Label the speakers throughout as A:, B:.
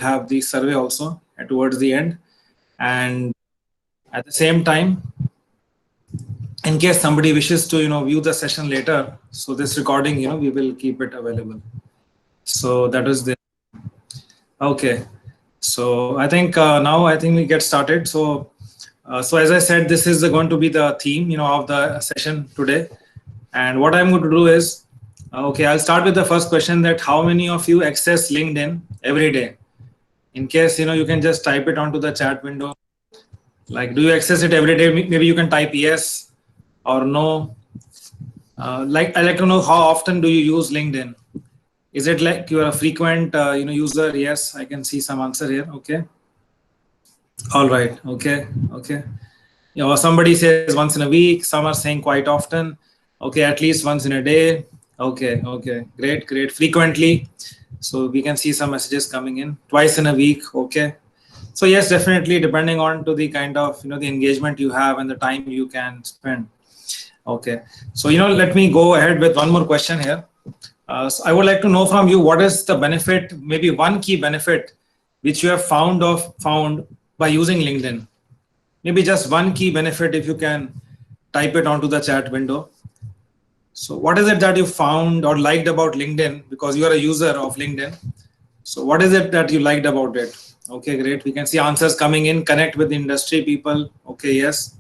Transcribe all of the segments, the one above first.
A: have the survey also towards the end. And at the same time, in case somebody wishes to, view the session later, so this recording, we will keep it available. So that is the, okay. So I think now I think we get started. So as I said, this is going to be the theme, of the session today. And what I'm going to do is, okay, I'll start with the first question, that how many of you access LinkedIn every day? In case, you can just type it onto the chat window. Like, do you access it every day? Maybe you can type yes or no. I like to know, how often do you use LinkedIn? Is it like you are a frequent, user? Yes, I can see some answer here. Okay. All right. Okay. Somebody says once in a week. Some are saying quite often. Okay, at least once in a day. Okay. Great. Frequently. So we can see some messages coming in. Twice in a week. Okay. So yes, definitely, depending on to the kind of, the engagement you have and the time you can spend. Okay. So, let me go ahead with one more question here. So I would like to know from you, what is the benefit, maybe one key benefit, which you have found by using LinkedIn? Maybe just one key benefit, if you can type it onto the chat window. So what is it that you found or liked about LinkedIn, because you are a user of LinkedIn? So what is it that you liked about it? Okay, great. We can see answers coming in. Connect with industry people. Okay, yes.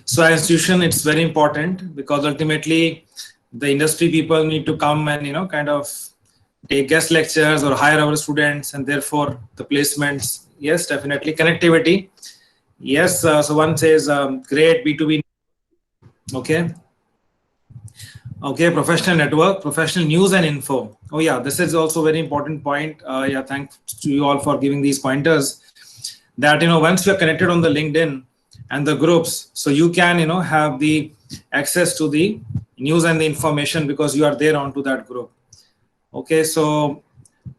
A: So as institution, it's very important, because ultimately the industry people need to come and, kind of take guest lectures or hire our students, and therefore the placements. Yes, definitely. Connectivity. Yes. So one says, great B2B. Okay. Okay, professional network, professional news and info. Oh yeah, this is also very important point. Yeah, thanks to you all for giving these pointers. That, once you're connected on the LinkedIn and the groups, so you can, have the access to the news and the information, because you are there onto that group. Okay, so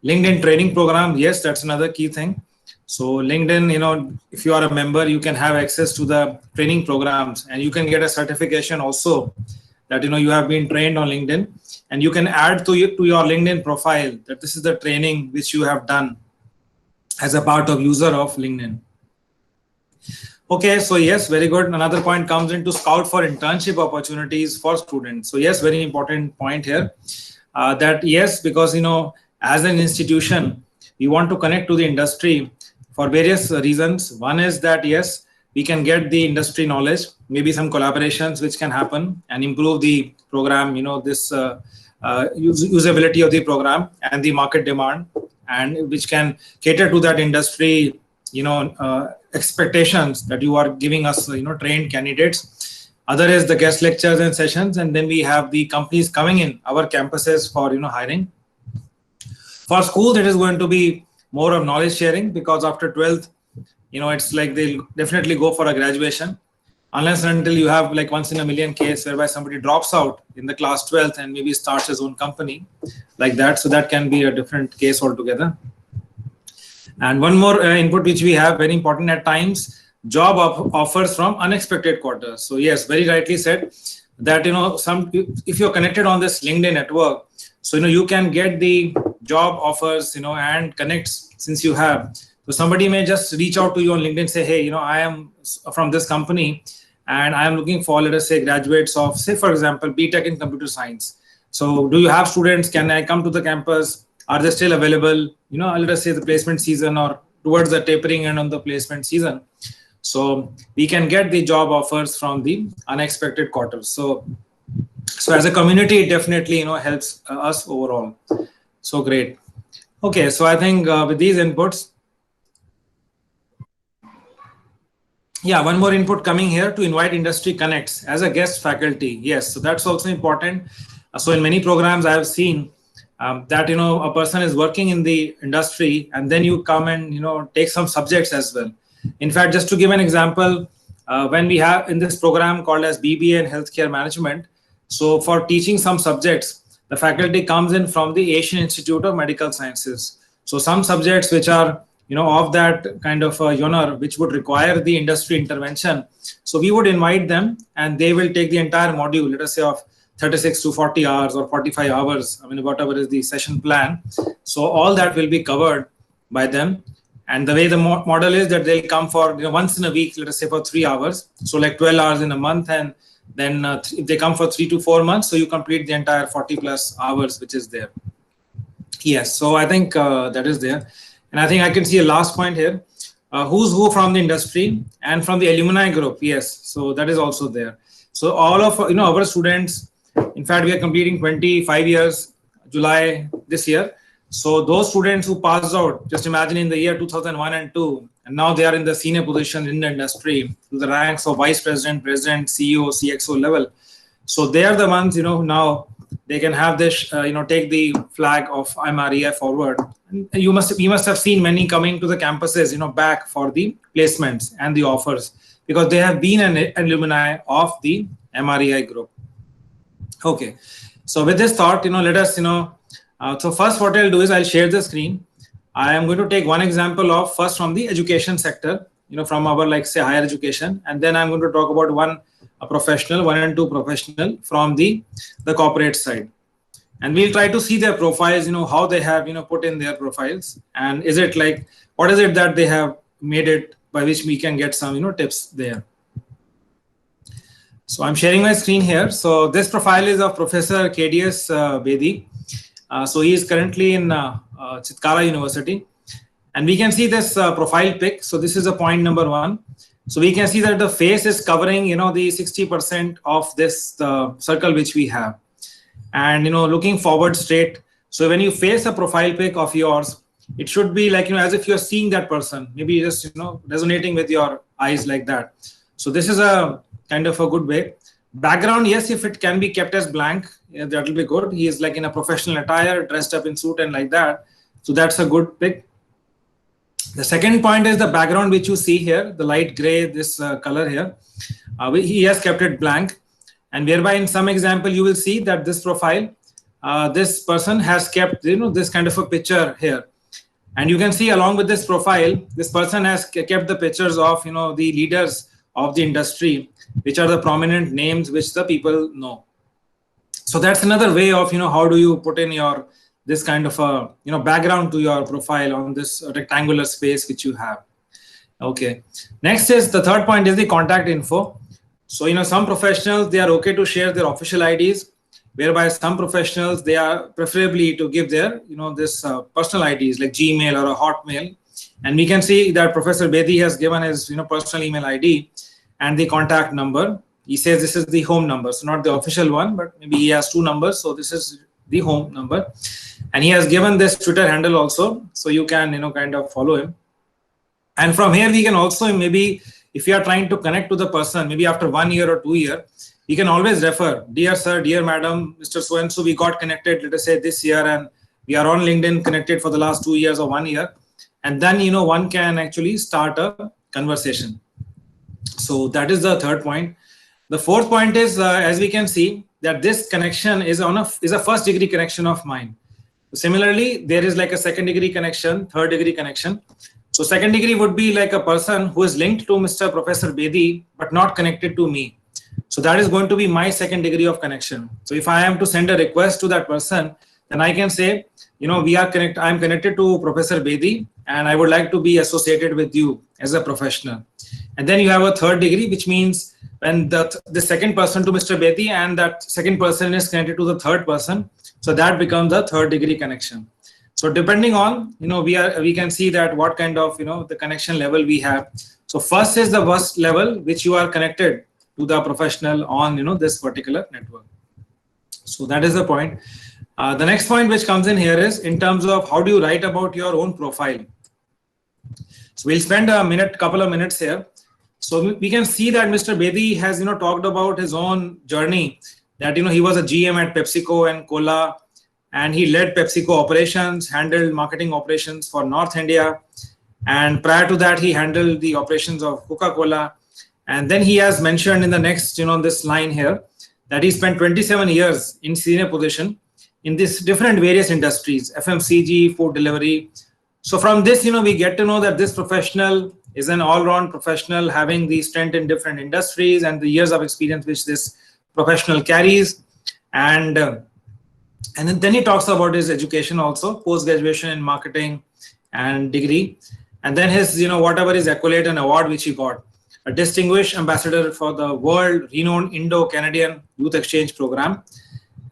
A: LinkedIn training program, yes, that's another key thing. So LinkedIn, if you are a member, you can have access to the training programs, and you can get a certification also, that you have been trained on LinkedIn, and you can add to your LinkedIn profile that this is the training which you have done as a part of user of LinkedIn. Okay, so yes, very good. Another point comes into scout for internship opportunities for students. So yes, very important point here, that yes, because as an institution, we want to connect to the industry for various reasons. One is that yes, we can get the industry knowledge, maybe some collaborations which can happen and improve the program, this usability of the program and the market demand, and which can cater to that industry, expectations that you are giving us, trained candidates. Other is the guest lectures and sessions, and then we have the companies coming in our campuses for, hiring. For schools, it is going to be more of knowledge sharing, because after 12th, it's like they'll definitely go for a graduation, unless and until you have like once in a million case whereby somebody drops out in the class 12th and maybe starts his own company like that. So that can be a different case altogether. And one more input which we have, very important at times, job offers from unexpected quarters. So yes, very rightly said that, if you're connected on this LinkedIn network, so, you can get the job offers, and connects since you have. So somebody may just reach out to you on LinkedIn, say, hey, I am from this company and I am looking for, let us say, graduates of, say, for example, BTech in computer science. So do you have students? Can I come to the campus? Are they still available? Let us say the placement season or towards the tapering end on the placement season. So we can get the job offers from the unexpected quarters. So as a community, it definitely, helps us overall. So great. Okay, so I think with these inputs, yeah, one more input coming here, to invite industry connects as a guest faculty. Yes, so that's also important. So in many programs, I have seen that, a person is working in the industry, and then you come and, take some subjects as well. In fact, just to give an example, when we have in this program called as BBA in Healthcare Management, so for teaching some subjects, the faculty comes in from the Asian Institute of Medical Sciences. So some subjects which are, of that kind of genre, which would require the industry intervention. So we would invite them, and they will take the entire module, let us say of 36 to 40 hours or 45 hours, whatever is the session plan. So all that will be covered, by them. And the way the model is that they'll come for once in a week, let us say for 3 hours. So like 12 hours in a month, and then if they come for 3 to 4 months, so you complete the entire 40 plus hours, which is there. Yes, so I think that is there. And I think I can see a last point here. Who's who from the industry and from the alumni group. Yes, so that is also there. So all of our students, in fact, we are completing 25 years, July this year. So those students who passed out, just imagine in the year 2001 and 2, and now they are in the senior position in the industry, to the ranks of vice president, president, CEO, CXO level. So they are the ones, now they can have this, take the flag of MREI forward. And you must have seen many coming to the campuses, back for the placements and the offers, because they have been an alumni of the MREI group. Okay, so with this thought, let us, so first what I'll do is I'll share the screen. I am going to take one example of first from the education sector, from our like say higher education, and then I'm going to talk about one and two professional from the corporate side. And we'll try to see their profiles, how they have, put in their profiles, and is it like, what is it that they have made it by which we can get some, tips there. So I'm sharing my screen here. So this profile is of Professor KDS Bedi. So he is currently in Chitkara University, and we can see this profile pic. So this is a point number 1. So we can see that the face is covering, the 60% of this circle which we have. And, looking forward straight. So when you face a profile pic of yours, it should be like, as if you're seeing that person, maybe just, resonating with your eyes like that. So this is a kind of a good way. Background, yes, if it can be kept as blank, that will be good. He is like in a professional attire, dressed up in suit and like that. So that's a good pic. The second point is the background which you see here, the light gray, this color here. He has kept it blank. And whereby in some example, you will see that this profile, this person has kept, this kind of a picture here. And you can see along with this profile, this person has kept the pictures of, the leaders of the industry, which are the prominent names which the people know. So that's another way of, how do you put in your, this kind of a, background to your profile on this rectangular space which you have. Okay. Next is the third point is the contact info. So, some professionals, they are okay to share their official IDs, whereby some professionals, they are preferably to give their, this personal IDs like Gmail or a Hotmail. And we can see that Professor Bedi has given his, personal email ID and the contact number. He says this is the home number, so not the official one, but maybe he has 2 numbers. So this is the home number. And he has given this Twitter handle also. So you can, kind of follow him. And from here, we can also maybe, if you are trying to connect to the person, maybe after 1 year or 2 years, you can always refer, dear sir, dear madam, Mr. So-and-so, we got connected, let us say this year, and we are on LinkedIn connected for the last 2 years or 1 year. And then, one can actually start a conversation. So that is the third point. The fourth point is, as we can see, that this connection is a first degree connection of mine. Similarly, there is like a second degree connection, third degree connection. So second degree would be like a person who is linked to Mr. Professor Bedi, but not connected to me. So that is going to be my second degree of connection. So if I am to send a request to that person, then I can say, I'm connected to Professor Bedi, and I would like to be associated with you as a professional. And then you have a third degree, which means when the second person to Mr. Bedi and that second person is connected to the third person, so that becomes a third degree connection. So depending on, we can see that what kind of, the connection level we have. So first is the first level, which you are connected to the professional on, this particular network. So that is the point. The next point which comes in here is in terms of how do you write about your own profile. So we'll spend couple of minutes here. So we can see that Mr. Bedi has, talked about his own journey, that, he was a GM at PepsiCo and Cola, and he led PepsiCo operations, handled marketing operations for North India. And prior to that, he handled the operations of Coca-Cola. And then he has mentioned in the next, this line here, that he spent 27 years in senior position in these different various industries, FMCG, food delivery. So from this, we get to know that this professional is an all-round professional having the strength in different industries and the years of experience which this professional carries. And then he talks about his education also, post-graduation in marketing, and degree, and then his, whatever his accolade and award which he got, a distinguished ambassador for the world-renowned Indo-Canadian Youth Exchange Program.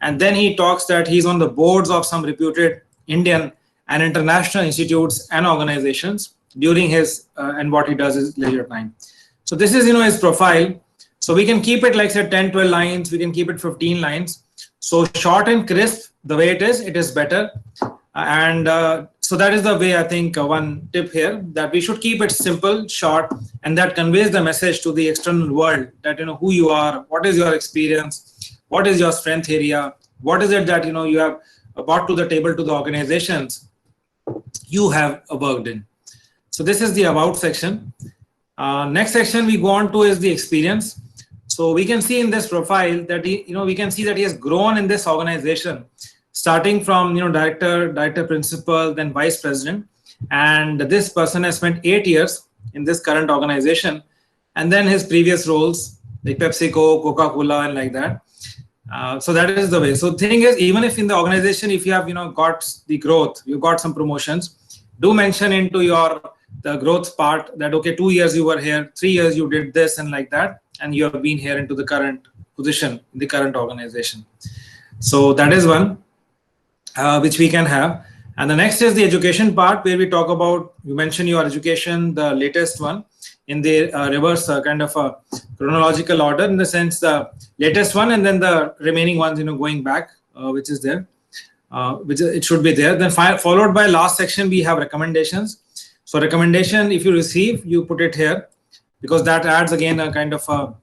A: And then he talks that he's on the boards of some reputed Indian and international institutes and organizations during his and what he does is leisure time. So this is, his profile. So we can keep it like say 10, 12 lines. We can keep it 15 lines. So short and crisp, the way it is better. So that is the way I think one tip here, that we should keep it simple, short, and that conveys the message to the external world that, who you are, what is your experience, what is your strength area, what is it that, you have brought to the table to the organizations you have worked in. So this is the about section. Next section we go on to is the experience. So we can see in this profile that we can see that he has grown in this organization, starting from director, principal, then vice president, and this person has spent 8 years in this current organization, and then his previous roles like PepsiCo, Coca-Cola, and like that. So that is the way. So the thing is, even if in the organization, if you have got the growth, you got some promotions, do mention into the growth part that okay, 2 years you were here, 3 years you did this and like that, and you have been here into the current position in the current organization. So that is one which we can have. And the next is the education part, where we talk about, you mention your education, the latest one in the reverse kind of a chronological order, in the sense the latest one and then the remaining ones going back, which is there, which it should be there. Then followed by last section we have recommendations. So recommendation, if you receive, you put it here, because that adds again a kind of a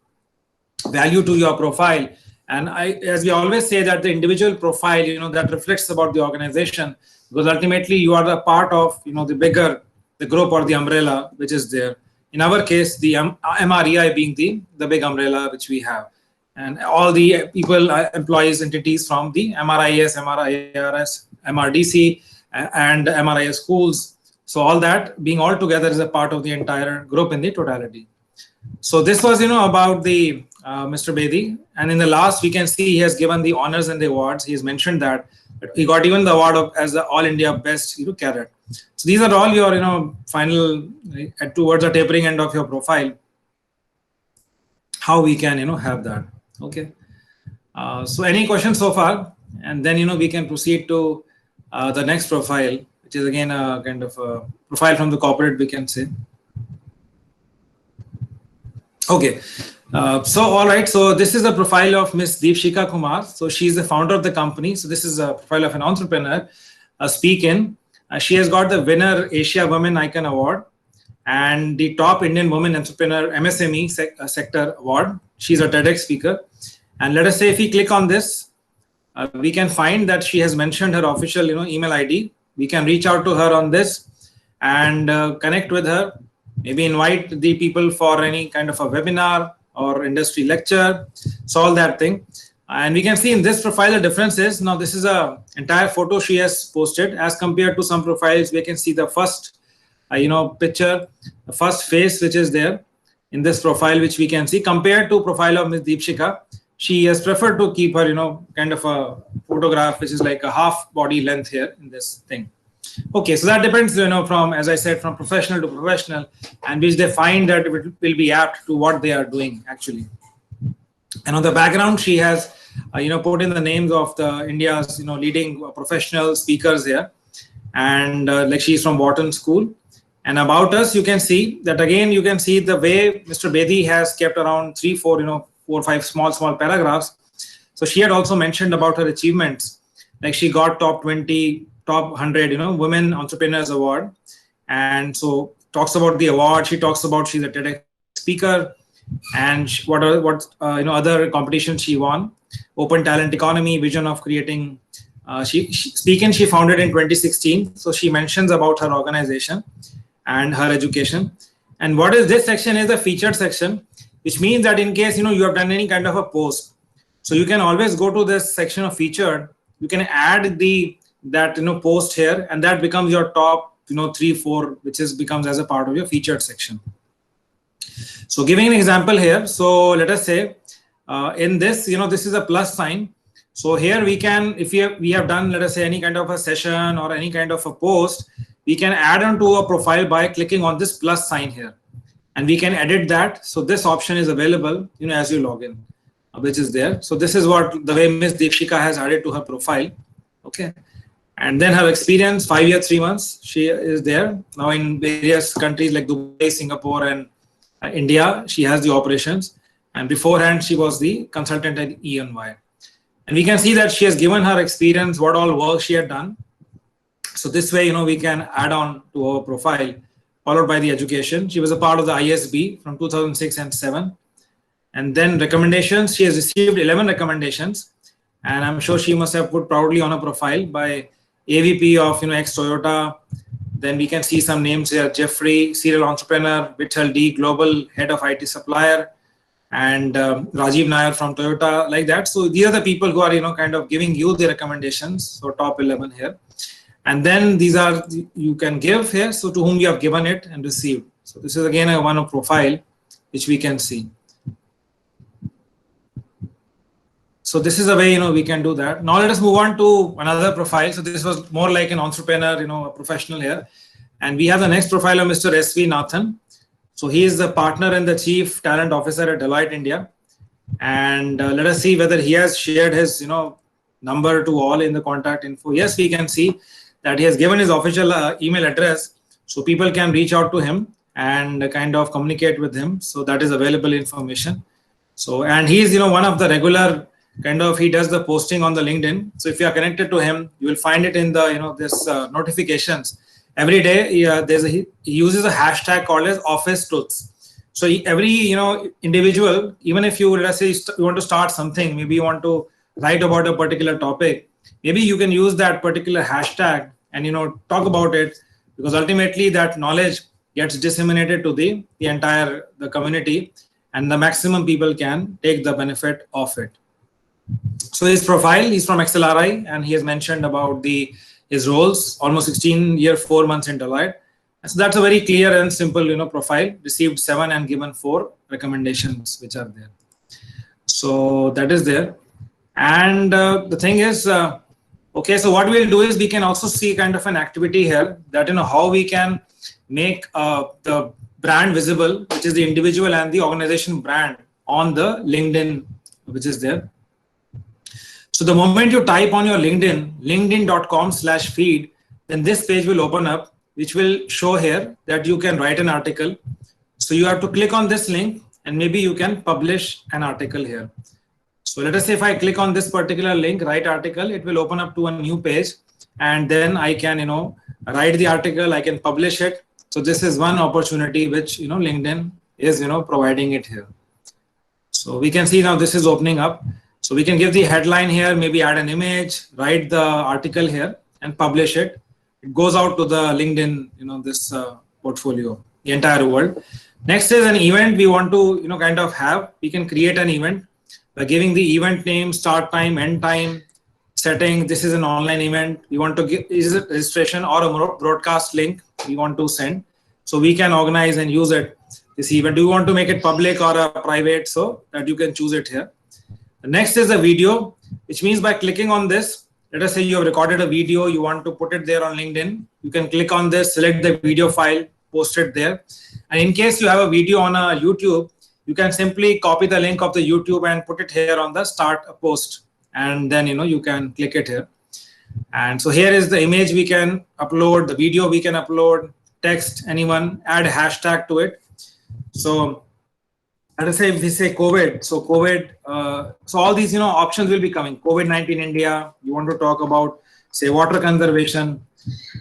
A: value to your profile. And as we always say, that the individual profile, that reflects about the organization, because ultimately you are the part of, the group or the umbrella which is there. In our case, the MREI being the big umbrella which we have, and all the people, employees, entities from the MRIS, MRIRS, MRDC, and MRIS schools. So all that being all together is a part of the entire group in the totality. So this was, about the Mr. Bedi, and in the last we can see he has given the honors and the awards. He has mentioned that he got even the award as the All India Best Cadet. So these are all your final towards the tapering end of your profile. How we can have that. Okay. So any questions so far, and then we can proceed to the next profile, which is again a kind of a profile from the corporate, we can say. Okay. So all right, so this is a profile of Miss Deepshika Kumar. So she's the founder of the company. So this is a profile of an entrepreneur. Speaking, she has got the winner Asia Women Icon Award and the top Indian Women Entrepreneur MSME sector award. She's a TEDx speaker. And let us say if we click on this, we can find that she has mentioned her official email ID. We can reach out to her on this and connect with her, maybe invite the people for any kind of a webinar or industry lecture, so all that thing. And we can see in this profile the difference is, now this is a entire photo she has posted, as compared to some profiles we can see the first picture, the first face which is there in this profile, which we can see compared to profile of Ms. Deepshika. She has preferred to keep her kind of a photograph which is like a half body length here in this thing. Okay, so that depends, from, as I said, from professional to professional, and which they find that it will be apt to what they are doing actually. And on the background, she has, put in the names of the India's, leading professional speakers here, and like she's from Wharton School. And about us, you can see that again. You can see the way Mr. Bedi has kept around 3, 4, 4, 5 small paragraphs. So she had also mentioned about her achievements, like she got top 20. Top 100, Women Entrepreneurs Award, and so talks about the award. She talks about she's a TEDx speaker, and what other competitions she won. Open Talent Economy, vision of creating. She founded in 2016. So she mentions about her organization and her education. And what is this section is the featured section, which means that in case you have done any kind of a post, so you can always go to this section of featured. You can add that post here, and that becomes your top 3, 4, which becomes as a part of your featured section. So giving an example here, so let us say in this this is a plus sign. So here we can, if we have done, let us say, any kind of a session or any kind of a post, we can add on to a profile by clicking on this plus sign here, and we can edit that. So this option is available, you know, as you log in, which is there. So this is what the way Miss Deepshika has added to her profile. Okay. And then her experience, 5 years, 3 months, she is there now in various countries like Dubai, Singapore, and India. She has the operations, and beforehand she was the consultant at EY. And we can see that she has given her experience, what all work she had done. So this way, you know, we can add on to our profile, followed by the education. She was a part of the ISB from 2006 and 7. And then recommendations, she has received 11 recommendations, and I'm sure she must have put proudly on a profile by AVP of, you know, ex-Toyota. Then we can see some names here: Jeffrey, serial entrepreneur; Vittal D, global head of IT supplier; and Rajiv Nair from Toyota, like that. So these are the people who are, you know, kind of giving you the recommendations. So top 11 here. And then these are, you can give here, so to whom you have given it and received. So this is again a one of profile, which we can see. So this is a way, you know, we can do that. Now let us move on to another profile. So this was more like an entrepreneur, you know, a professional here. And we have the next profile of Mr. S.V. Nathan. So he is the partner and the chief talent officer at Deloitte India. And let us see whether he has shared his, you know, number to all in the contact info. Yes, we can see that he has given his official email address, so people can reach out to him and kind of communicate with him. So that is available information. So, and he is, you know, one of the regular kind of, he does the posting on the LinkedIn. So if you are connected to him, you will find it in the, you know, this notifications every day. He uses a hashtag called as Office Truths. So every, you know, individual, even if you, let's say you want to start something, maybe you want to write about a particular topic, maybe you can use that particular hashtag and, you know, talk about it, because ultimately that knowledge gets disseminated to the entire the community, and the maximum people can take the benefit of it. So his profile, he's from XLRI, and he has mentioned about his roles, almost 16 years, 4 months in Deloitte. So that's a very clear and simple, you know, profile. Received 7 and given 4 recommendations, which are there. So that is there. And the thing is, okay, so what we'll do is we can also see kind of an activity here that, you know, how we can make the brand visible, which is the individual and the organization brand on the LinkedIn, which is there. So the moment you type on your LinkedIn, linkedin.com/feed, then this page will open up, which will show here that you can write an article. So you have to click on this link, and maybe you can publish an article here. So let us say if I click on this particular link, write article, it will open up to a new page, and then I can, you know, write the article, I can publish it. So this is one opportunity which, you know, LinkedIn is, you know, providing it here. So we can see now this is opening up. So we can give the headline here, maybe add an image, write the article here and publish it. It goes out to the LinkedIn, you know, this portfolio, the entire world. Next is an event we want to, you know, kind of have. We can create an event by giving the event name, start time, end time, setting. This is an online event. We want to give, is it registration or a broadcast link we want to send. So we can organize and use it, this event. Do you want to make it public or a private, so that you can choose it here. The next is a video, which means by clicking on this, let us say you have recorded a video, you want to put it there on LinkedIn. You can click on this, select the video file, post it there. And in case you have a video on a YouTube, you can simply copy the link of the YouTube and put it here on the start a post. And then, you know, you can click it here. And so here is the image we can upload, the video we can upload, text, anyone, add a hashtag to it. So let us say if we say COVID, so COVID, so all these, you know, options will be coming. COVID-19 India, you want to talk about, say, water conservation.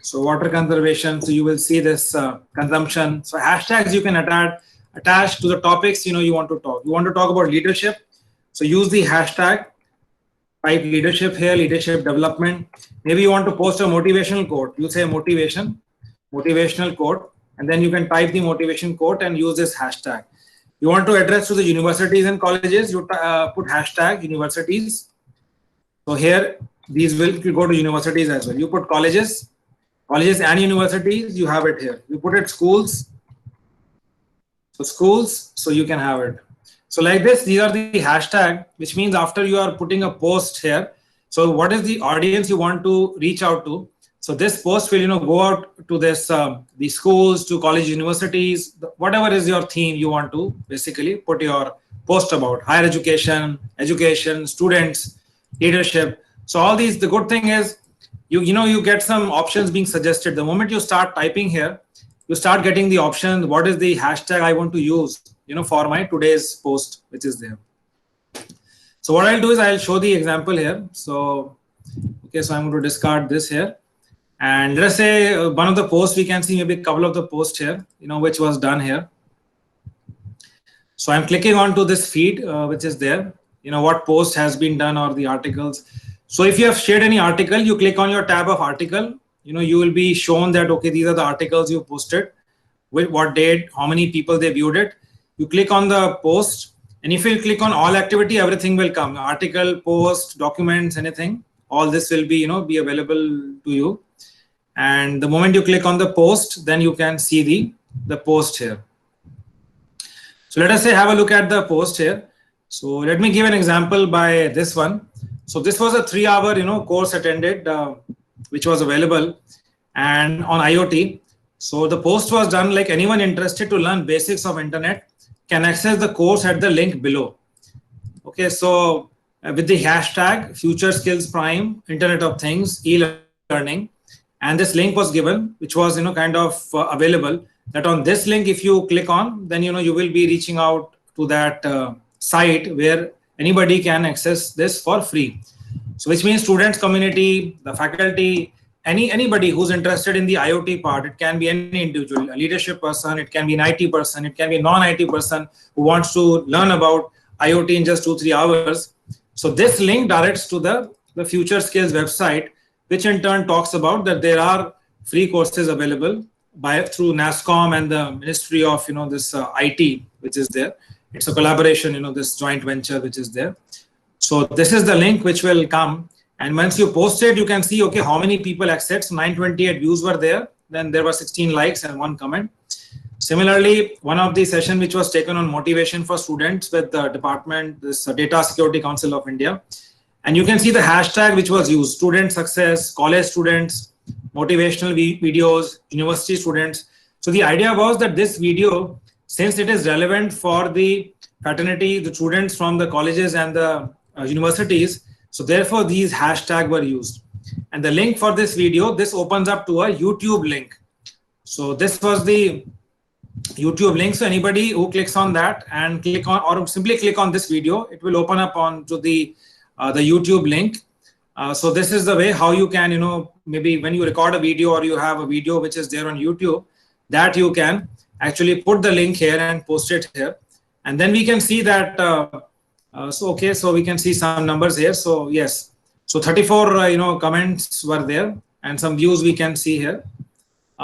A: So water conservation, so you will see this consumption. So hashtags you can attach to the topics, you know, you want to talk. You want to talk about leadership. So use the hashtag, type leadership here, leadership development. Maybe you want to post a motivational quote. You say motivational quote, and then you can type the motivation quote and use this hashtag. You want to address to the universities and colleges, you put hashtag universities. So here, these will go to universities as well. You put colleges and universities, you have it here. You put it schools. So schools, so you can have it. So like this, these are the hashtag, which means after you are putting a post here, so what is the audience you want to reach out to? So this post will, go out to this the schools, to college, universities, whatever is your theme you want to basically put your post about: higher education, students, leadership. So all these, the good thing is you get some options being suggested. The moment you start typing here, you start getting the option, what is the hashtag I want to use, for my today's post, which is there. So what I'll do is I'll show the example here. So, okay, so I'm going to discard this here. And let's say one of the posts, we can see maybe a couple of the posts here, which was done here. So I'm clicking onto this feed, which is there, what post has been done or the articles. So if you have shared any article, you click on your tab of article, you will be shown that, okay, these are the articles you posted, with what date, how many people they viewed it. You click on the post, and if you click on all activity, everything will come: article, post, documents, anything. All this will be, be available to you. And the moment you click on the post, then you can see the post here. So let us say have a look at the post here. So let me give an example by this one. So this was a 3-hour, course attended, which was available and on IoT. So the post was done like, anyone interested to learn basics of internet can access the course at the link below. Okay, so with the hashtag Future Skills Prime, Internet of Things, e-learning, and this link was given, which was kind of available. That on this link, if you click on, then you will be reaching out to that site where anybody can access this for free. So which means students, community, the faculty, anybody who's interested in the IoT part. It can be any individual, a leadership person, it can be an IT person, it can be a non-IT person who wants to learn about IoT in just 2-3 hours. So this link directs to the Future Skills website, which in turn talks about that there are free courses available through NASSCOM and the Ministry of this IT, which is there. It's a collaboration, this joint venture which is there. So this is the link which will come, and once you post it, you can see, okay, how many people accessed. 928 views were there. Then there were 16 likes and 1 comment. Similarly, one of the session which was taken on motivation for students with the department, this Data Security Council of India. And you can see the hashtag which was used: student success, college students, motivational videos, university students. So the idea was that this video, since it is relevant for the fraternity, the students from the colleges and the universities, so therefore these hashtags were used. And the link for this video, this opens up to a YouTube link. So this was the YouTube link. So anybody who clicks on that and click on, or simply click on this video, it will open up onto the YouTube link. So this is the way how you can, maybe when you record a video or you have a video which is there on YouTube, that you can actually put the link here and post it here. And then we can see that, so we can see some numbers here. So yes, so 34, comments were there, and some views we can see here.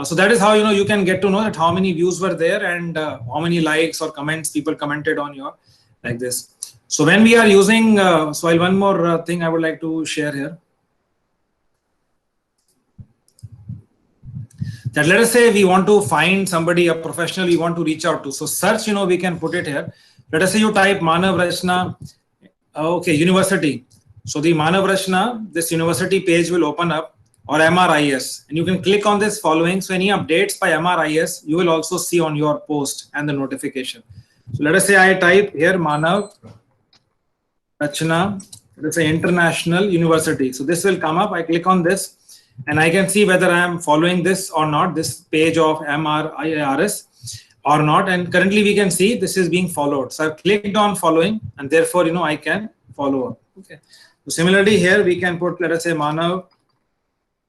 A: So that is how, you can get to know that how many views were there and how many likes or comments people commented on your, like this. So when we are using, so one more thing I would like to share here. That let us say we want to find somebody, a professional we want to reach out to. So search, we can put it here. Let us say you type Manav Rachna, okay, university. So the Manav Rachna, this university page will open up, or MRIS, and you can click on this following. So any updates by MRIS, you will also see on your post and the notification. So let us say I type here Manav Rachna, let's say International University. So this will come up. I click on this and I can see whether I am following this or not, this page of MRIS or not. And currently we can see this is being followed. So I've clicked on following, and therefore, I can follow up. Okay. So similarly here we can put, let us say Manav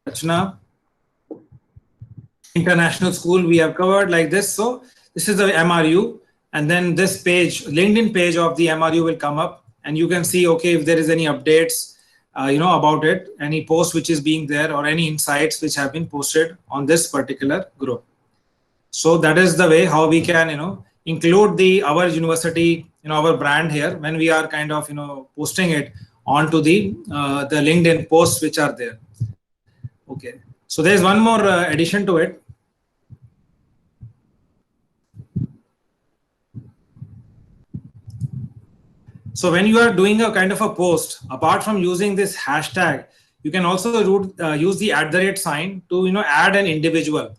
A: Rachna International School we have covered like this. So this is the MRU, and then this page, LinkedIn page of the MRU will come up, and you can see, okay, if there is any updates, about it, any post which is being there, or any insights which have been posted on this particular group. So that is the way how we can, include our university, our brand here when we are kind of, posting it onto the LinkedIn posts which are there. Okay. So there's one more addition to it. So when you are doing a kind of a post, apart from using this hashtag, you can also use the @ sign to, you know, add an individual.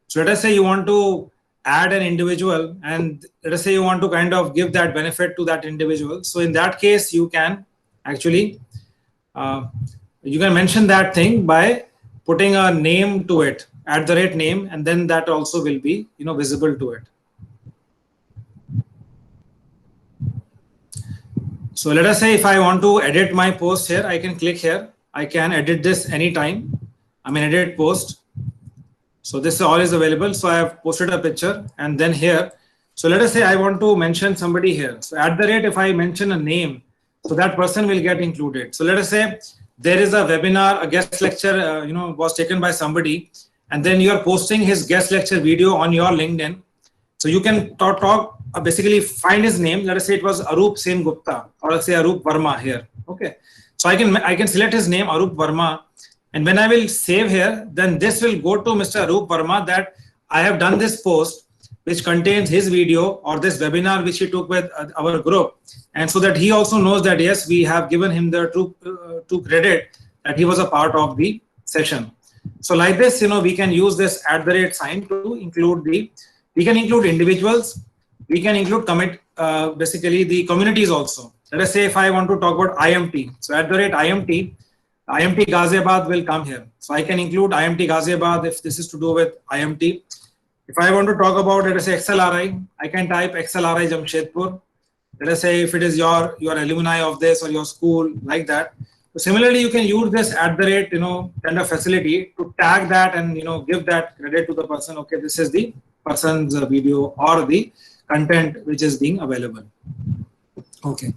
A: So let us say you want to add an individual, and let us say you want to kind of give that benefit to that individual. So in that case, you can actually you can mention that thing by putting a name to it, @name, and then that also will be, you know, visible to it. So let us say if I want to edit my post here, I can click here. I can edit this anytime. I mean, edit post. So this all is available. So I have posted a picture, and then here. So let us say I want to mention somebody here. So @ if I mention a name, so that person will get included. So let us say there is a webinar, a guest lecture, you know, was taken by somebody, and then you are posting his guest lecture video on your LinkedIn. So you can basically find his name. Let us say it was Arup Sen Gupta, or let's say Arup Verma here. Okay. So I can select his name, Arup Verma, and when I will save here, then this will go to Mr. Arup Verma that I have done this post, which contains his video or this webinar which he took with our group, and so that he also knows that yes, we have given him the true credit that he was a part of the session. So like this, you know, we can use this @sign to include we can include individuals, we can include basically the communities also. Let us say if I want to talk about IMT, so @IMT Ghaziabad will come here. So I can include IMT Ghaziabad if this is to do with IMT. If I want to talk about, let us say XLRI, I can type XLRI Jamshedpur. Let us say if it is your alumni of this or your school, like that. So similarly, you can use this @ you know, kind of facility to tag that and, you know, give that credit to the person. Okay, this is the person's video or the content which is being available. Okay.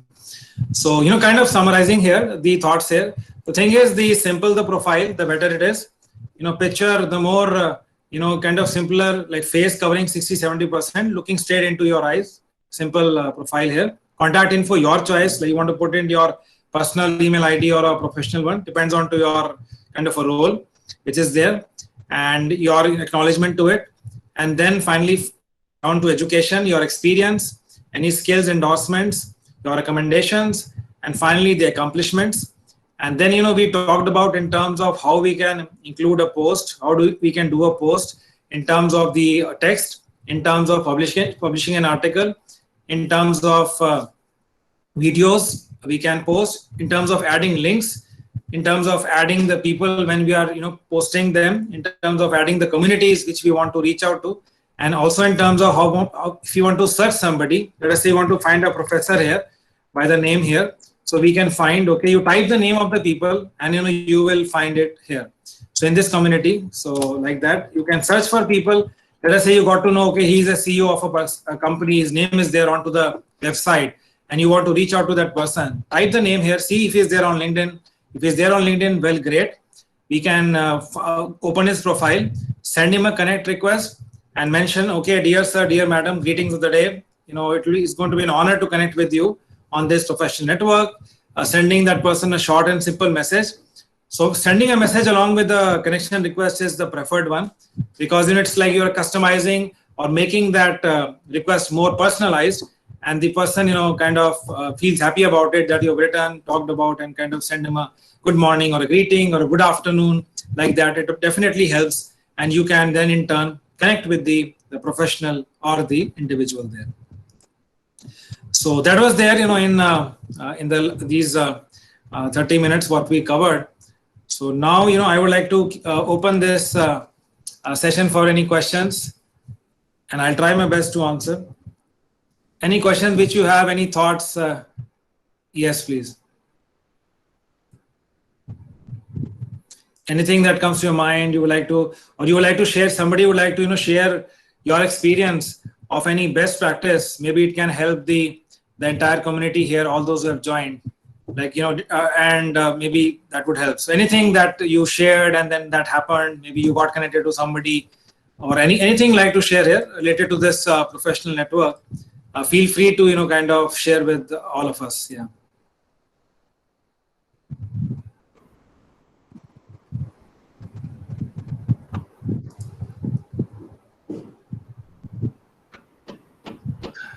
A: So, you know, kind of summarizing here, the thoughts here. The thing is, the simple the profile, the better it is. You know, picture, the more, you know, kind of simpler, like face covering 60-70%, looking straight into your eyes. Simple profile here. Contact info, your choice. Like you want to put in your personal email ID or a professional one, depends on to your kind of a role, which is there, and your acknowledgement to it. And then finally, down to education, your experience, any skills, endorsements, your recommendations, and finally the accomplishments. And then, you know, we talked about in terms of how we can include a post, we can do a post in terms of the text, in terms of publishing an article, in terms of videos we can post, in terms of adding links, in terms of adding the people when we are, you know, posting them, in terms of adding the communities which we want to reach out to, and also in terms of how if you want to search somebody, let us say you want to find a professor here by the name here. So we can find, okay, you type the name of the people and, you know, you will find it here. So in this community, so like that, you can search for people. Let us say you got to know, okay, he's a CEO of a company, his name is there onto the website, and you want to reach out to that person. Type the name here, see if he's there on LinkedIn. If he's there on LinkedIn, well, great. We can open his profile, send him a connect request, and mention, okay, dear sir, dear madam, greetings of the day. You know, it's going to be an honor to connect with you on this professional network. Sending that person a short and simple message. So sending a message along with the connection request is the preferred one, because, you know, it's like you're customizing or making that request more personalized, and the person, you know, kind of feels happy about it, that you've written, talked about, and kind of send him a good morning or a greeting or a good afternoon, like that. It definitely helps, and you can then in turn connect with the professional or the individual there. So that was there, you know, in these 30 minutes what we covered. So now, you know, I would like to open this session for any questions, and I'll try my best to answer. Any questions which you have, any thoughts? Yes, please. Anything that comes to your mind you would like to, or you would like to share, somebody would like to, you know, share your experience of any best practice. Maybe it can help the entire community here, all those who have joined, like, you know, and maybe that would help. So anything that you shared and then that happened, maybe you got connected to somebody, or anything like to share here related to this professional network, feel free to, you know, kind of share with all of us. Yeah.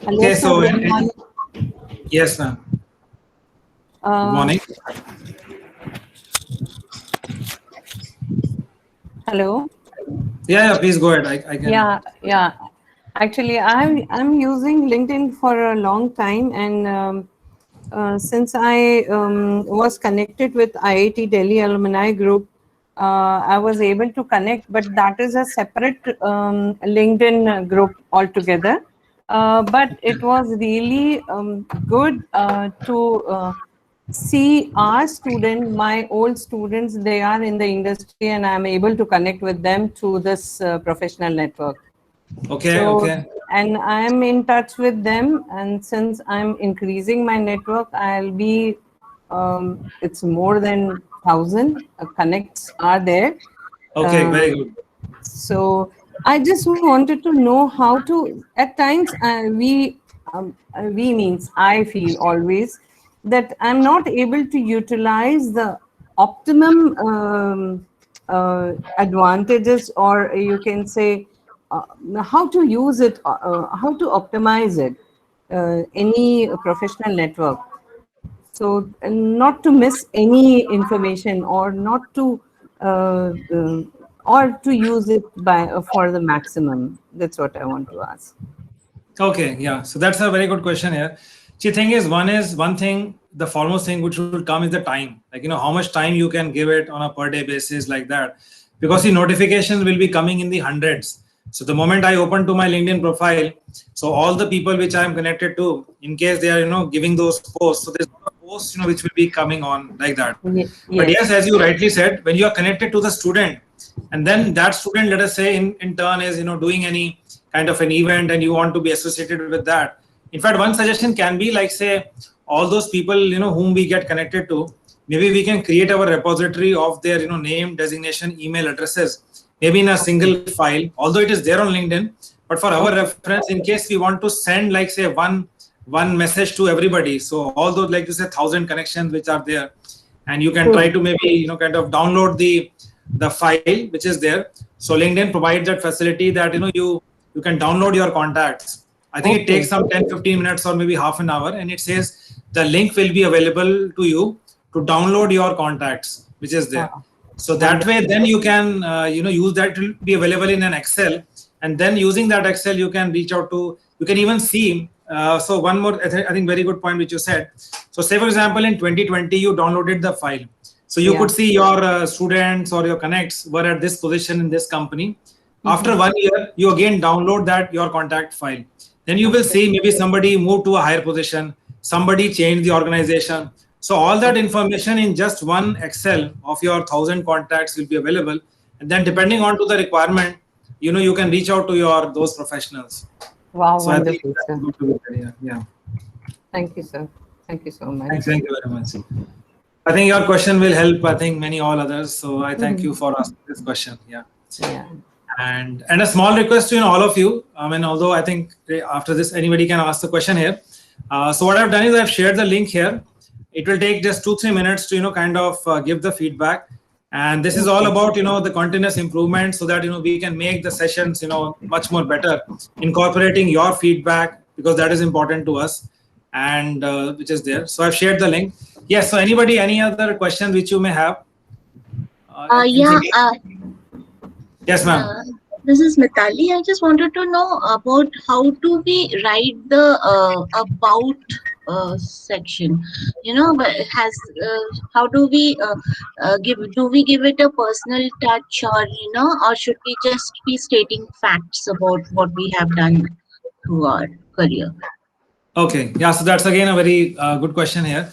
B: Hello,
A: Okay,
B: sir,
A: so
B: good morning.
A: Yes, ma'am. Good morning.
B: Hello.
A: Yeah, please go ahead. I can.
B: Yeah. Actually, I'm using LinkedIn for a long time, and since I was connected with IIT Delhi Alumni Group, I was able to connect, but that is a separate LinkedIn group altogether. But it was really good to see our student, my old students, they are in the industry, and I'm able to connect with them through this professional network.
A: Okay.
B: And I'm in touch with them, and since I'm increasing my network, I'll be it's more than 1,000 connects are there.
A: Okay, very good.
B: So I just wanted to know how to. At times, we means I feel always that I'm not able to utilize the optimum advantages, or you can say how to use it, how to optimize it, any professional network. So not to miss any information, or not to or to use it by for the maximum. That's what I want to ask.
A: Okay, yeah. So that's a very good question here. See, thing is, one thing, the foremost thing which will come is the time. Like, how much time you can give it on a per day basis, like that. Because the notifications will be coming in the hundreds. So the moment I open to my LinkedIn profile, so all the people which I am connected to, in case they are, giving those posts, so there's a post, which will be coming on like that. But yes, as you rightly said, when you are connected to the student, and then that student, let us say, in turn is, doing any kind of an event, and you want to be associated with that. In fact, one suggestion can be like, say, all those people, whom we get connected to, maybe we can create our repository of their, name, designation, email addresses, maybe in a single file, although it is there on LinkedIn. But for our reference, in case we want to send, like, say, one message to everybody, so all those, like you say, 1,000 connections which are there, and you can try to maybe, kind of download the file which is there. So LinkedIn provides that facility that, you can download your contacts. I think it takes some 10-15 minutes or maybe half an hour, and it says the link will be available to you to download your contacts, which is there. So that way, then you can, use that to be available in an Excel, and then using that Excel, you can reach out to, you can even see. So one more, I think very good point which you said. So say, for example, in 2020, you downloaded the file. So you could see your students or your connects were at this position in this company. After 1 year, you again download your contact file. Then you will see maybe somebody moved to a higher position, somebody changed the organization. So all that information in just one Excel of your 1,000 contacts will be available. And then depending on to the requirement, you can reach out to those professionals.
B: Wow,
A: so
B: wonderful,
A: I think
B: sir.
A: Yeah.
B: Thank you, sir. Thank you so much.
A: Thank you very much. I think your question will help, I think, many all others. So I thank you for asking this question. Yeah. And a small request to all of you. I mean, although I think after this, anybody can ask the question here. So what I've done is I've shared the link here. It will take just 2-3 minutes to, kind of give the feedback. And this is all about, the continuous improvement, so that, we can make the sessions, much more better, incorporating your feedback, because that is important to us, and which is there. So I've shared the link. Yes. So anybody, any other questions which you may have? Yes, ma'am.
C: This is Mitali. I just wanted to know about how do we write the about section. How do we give it a personal touch, or or should we just be stating facts about what we have done through our career?
A: Okay. Yeah. So that's again a very good question here.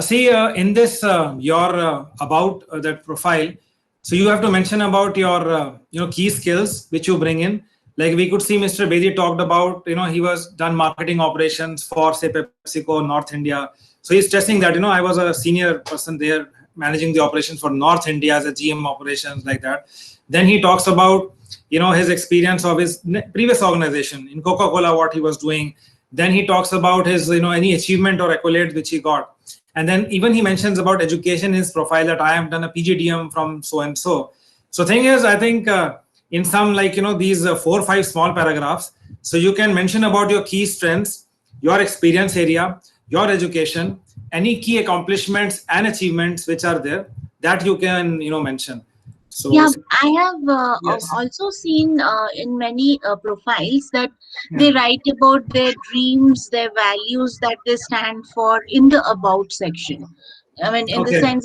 A: See, in this your about that profile, so you have to mention about your key skills which you bring in. Like we could see Mr. Bedi talked about, he was done marketing operations for, say, PepsiCo North India. So he's stressing that, I was a senior person there managing the operations for North India as a GM operations, like that. Then he talks about, his experience of his previous organization in Coca-Cola, what he was doing. Then he talks about his, any achievement or accolades which he got. And then even he mentions about education in his profile, that I have done a PGDM from so and so. So thing is, I think in some, like, these 4 or 5 small paragraphs, so you can mention about your key strengths, your experience area, your education, any key accomplishments and achievements which are there, that you can, mention. So
C: Yeah, I have
A: Yes.
C: also seen in many profiles that
A: Yeah.
C: they write about their dreams, their values that they stand for in the about section. I mean, in the
A: Okay.
C: sense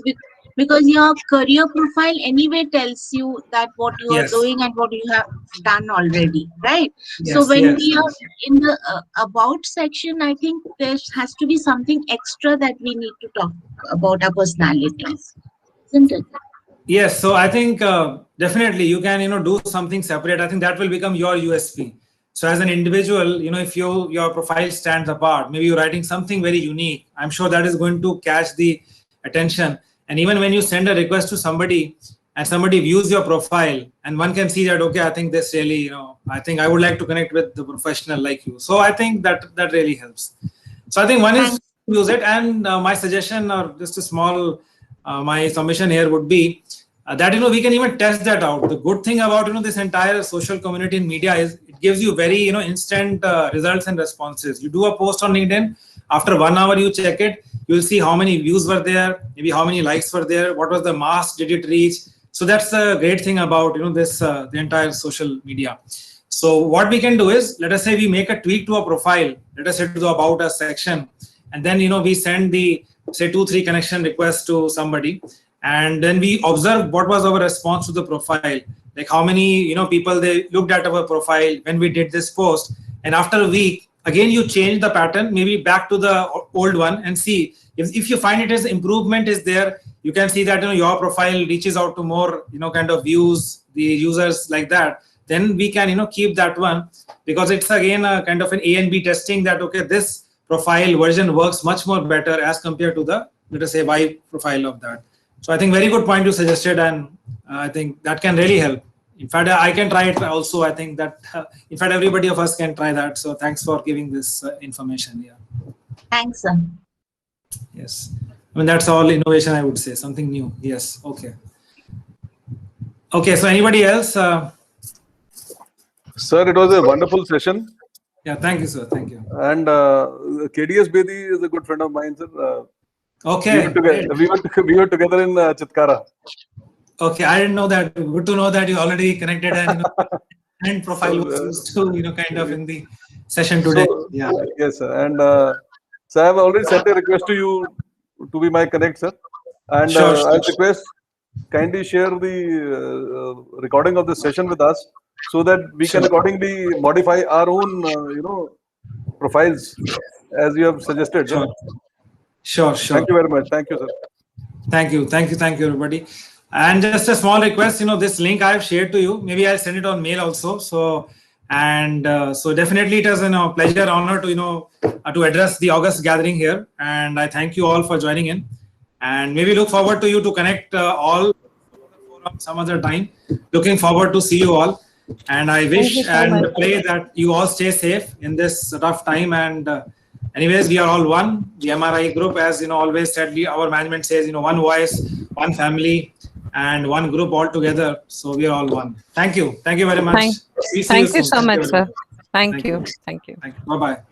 C: because your career profile anyway tells you that what you are
A: Yes.
C: doing and what you have done already, right? So
A: Yes.
C: when
A: Yes.
C: we are in the about section, I think there has to be something extra that we need to talk about our personalities, isn't it?
A: Yes, so I think definitely you can do something separate. I think that will become your USP. So as an individual, if your profile stands apart, maybe you're writing something very unique. I'm sure that is going to catch the attention. And even when you send a request to somebody and somebody views your profile, and one can see that, okay, I think this really, I think I would like to connect with the professional like you. So I think that really helps. So I think one is use it, and my suggestion, or just a small my submission here would be that we can even test that out. The good thing about this entire social community in media is it gives you very instant results and responses. You do a post on LinkedIn, after 1 hour you check it, you will see how many views were there, maybe how many likes were there, what was the mass did it reach. So that's the great thing about this the entire social media. So what we can do is, let us say we make a tweak to a profile, let us say to the about us section, and then we send the say 2-3 connection requests to somebody, and then we observe what was our response to the profile, like how many people they looked at our profile when we did this post. And after a week, again you change the pattern, maybe back to the old one, and see if you find it as improvement is there. You can see that your profile reaches out to more kind of views, the users like that. Then we can keep that one, because it's again a kind of an A and B testing, that okay, this profile version works much more better as compared to the, let us say, Y profile of that. So I think very good point you suggested, and I think that can really help. In fact, I can try it also. I think that in fact everybody of us can try that. So thanks for giving this information. Yeah.
C: Thanks, sir.
A: Yes. I mean, that's all innovation, I would say, something new. Yes. Okay. Okay. So anybody else?
D: Sir, it was a wonderful session.
A: Yeah. Thank you, sir. Thank you.
D: And KDS Bedi is a good friend of mine, sir.
A: Okay.
D: We were together in Chitkara.
A: Okay, I didn't know that. Good to know that you already connected, and profile was used to kind of in the session today.
D: So,
A: yeah.
D: Yes, sir. And so I have already sent a request to you to be my connect, sir. And
A: Sure.
D: I request kindly share the recording of the session with us, so that we can accordingly modify our own profiles as you have suggested.
A: Sure.
D: Thank you very much. Thank you, sir.
A: Thank you, everybody. And just a small request, this link I have shared to you, maybe I'll send it on mail also. So, and so definitely it is a pleasure, honor to to address the August gathering here. And I thank you all for joining in. And maybe look forward to you to connect all some other time. Looking forward to see you all. And I wish and pray that you all stay safe in this tough time. And anyways, we are all one. The MRI group, as always said, our management says, one voice, one family, and one group all together. So we are all one. Thank you. Thank you very much.
B: Thank you so much, sir. Thank you.
A: Bye-bye.